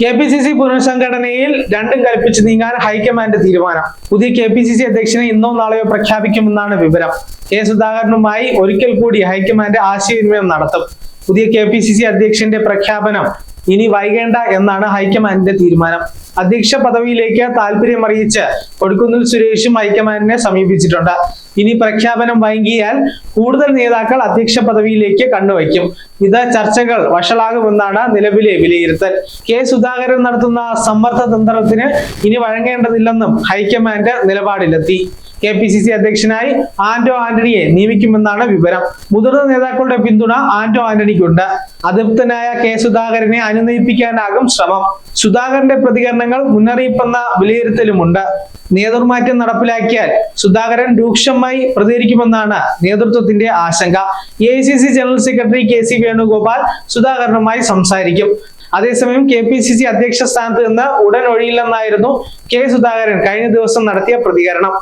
KPCC പുനഃസംഘടനയിൽ രണ്ടും കൽപ്പിച്ച് നീങ്ങാൻ ഹൈക്കമാൻഡ് തീരുമാനം. പുതിയ KPCC അധ്യക്ഷനെ ഇന്നോ നാളെയോ പ്രഖ്യാപിക്കുമെന്നാണ് വിവരം. കെ സുധാകരനുമായി ഒരിക്കൽ കൂടി ഹൈക്കമാൻഡ് ആശയവിനിമയം നടത്തും. പുതിയ KPCC അധ്യക്ഷന്റെ പ്രഖ്യാപനം ഇനി വൈകേണ്ട എന്നാണ് ഹൈക്കമാൻഡിന്റെ തീരുമാനം. അധ്യക്ഷ പദവിയിലേക്ക് താല്പര്യമറിയിച്ച് കൊടിക്കുന്നിൽ സുരേഷും ഹൈക്കമാൻഡിനെ സമീപിച്ചിട്ടുണ്ട്. ഇനി പ്രഖ്യാപനം വൈകിയാൽ കൂടുതൽ നേതാക്കൾ അധ്യക്ഷ പദവിയിലേക്ക് കണ്ണുവയ്ക്കും. ഇത് ചർച്ചകൾ വഷളാകുമെന്നാണ് നിലവിലെ വിലയിരുത്തൽ. കെ സുധാകരൻ നടത്തുന്ന സമ്മർദ്ദ തന്ത്രത്തിന് ഇനി വഴങ്ങേണ്ടതില്ലെന്നും ഹൈക്കമാൻഡ് നിലപാടിലെത്തി. KPCC അധ്യക്ഷനായി ആന്റോ ആന്റണിയെ നിയമിക്കുമെന്നാണ് വിവരം. മുതിർന്ന നേതാക്കളുടെ പിന്തുണ ആന്റോ ആന്റണിക്കുണ്ട്. അതൃപ്തനായ കെ സുധാകരനെ അനുനയിപ്പിക്കാനാകും ശ്രമം. സുധാകരന്റെ പ്രതികരണങ്ങൾ മുന്നറിയിപ്പെന്ന വിലയിരുത്തലുമുണ്ട്. നേതൃമാറ്റം നടപ്പിലാക്കിയാൽ സുധാകരൻ രൂക്ഷമായി പ്രതികരിക്കുമെന്നാണ് നേതൃത്വത്തിന്റെ ആശങ്ക. AICC general secretary KC Venugopal സുധാകരനുമായി സംസാരിക്കും. അതേസമയം KPCC അധ്യക്ഷ സ്ഥാനത്ത് നിന്ന് ഉടൻ ഒഴിയില്ലെന്നായിരുന്നു കെ സുധാകരൻ കഴിഞ്ഞ ദിവസം നടത്തിയ പ്രതികരണം.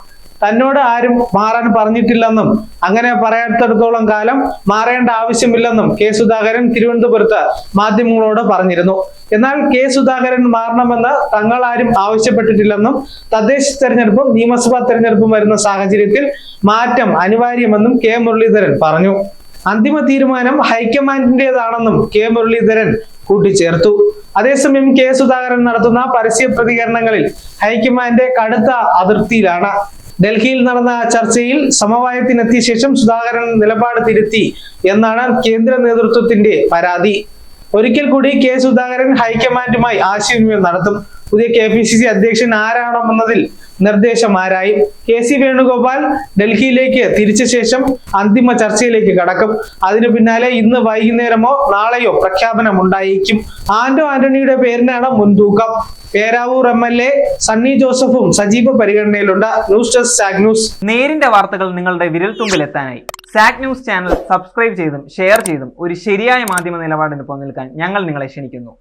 തന്നോട് ആരും മാറാൻ പറഞ്ഞിട്ടില്ലെന്നും അങ്ങനെ പറയാത്തിടത്തോളം കാലം മാറേണ്ട ആവശ്യമില്ലെന്നും കെ സുധാകരൻ തിരുവനന്തപുരത്ത് മാധ്യമങ്ങളോട് പറഞ്ഞിരുന്നു. എന്നാൽ കെ സുധാകരൻ മാറണമെന്ന് തങ്ങൾ ആരും ആവശ്യപ്പെട്ടിട്ടില്ലെന്നും തദ്ദേശ തെരഞ്ഞെടുപ്പും നിയമസഭാ തെരഞ്ഞെടുപ്പും വരുന്ന സാഹചര്യത്തിൽ മാറ്റം അനിവാര്യമെന്നും കെ മുരളീധരൻ പറഞ്ഞു. അന്തിമ തീരുമാനം ഹൈക്കമാൻഡിന്റേതാണെന്നും കെ മുരളീധരൻ കൂട്ടിച്ചേർത്തു. അതേസമയം കെ സുധാകരൻ നടത്തുന്ന പരസ്യ പ്രതികരണങ്ങളിൽ ഹൈക്കമാൻഡ് കടുത്ത അതൃപ്തിയിലാണ്. ഡൽഹിയിൽ നടന്ന ചർച്ചയിൽ സമവായത്തിനെത്തിയ ശേഷം സുധാകരൻ നിലപാട് തിരുത്തി എന്നാണ് കേന്ദ്ര നേതൃത്വത്തിന്റെ പരാതി. ഒരിക്കൽ കൂടി കെ സുധാകരൻ ഹൈക്കമാൻഡുമായി ആശയവിനിമയം നടത്തും. പുതിയ KPCC അധ്യക്ഷൻ ആരാണെന്നതിൽ നിർദ്ദേശം ആരായി. KC വേണുഗോപാൽ ഡൽഹിയിലേക്ക് തിരിച്ച ശേഷം അന്തിമ ചർച്ചയിലേക്ക് കടക്കും. അതിനു പിന്നാലെ ഇന്ന് വൈകുന്നേരമോ നാളെയോ പ്രഖ്യാപനം ഉണ്ടായേക്കും. ആന്റോ ആന്റണിയുടെ പേരിനാണ് മുൻതൂക്കം. പേരാവൂർ MLA സണ്ണി ജോസഫും സജീവ പരിഗണനയിലുണ്ട്. News desk Saag news. നേരിന്റെ വാർത്തകൾ നിങ്ങളുടെ വിരൽത്തുമ്പിൽ എത്താനായി സാഗ് ന്യൂസ് ചാനൽ സബ്സ്ക്രൈബ് ചെയ്തും ഷെയർ ചെയ്തും ഒരു ശരിയായ മാധ്യമ നിലപാടിന് നിൽക്കാൻ ഞങ്ങൾ നിങ്ങളെ ക്ഷണിക്കുന്നു.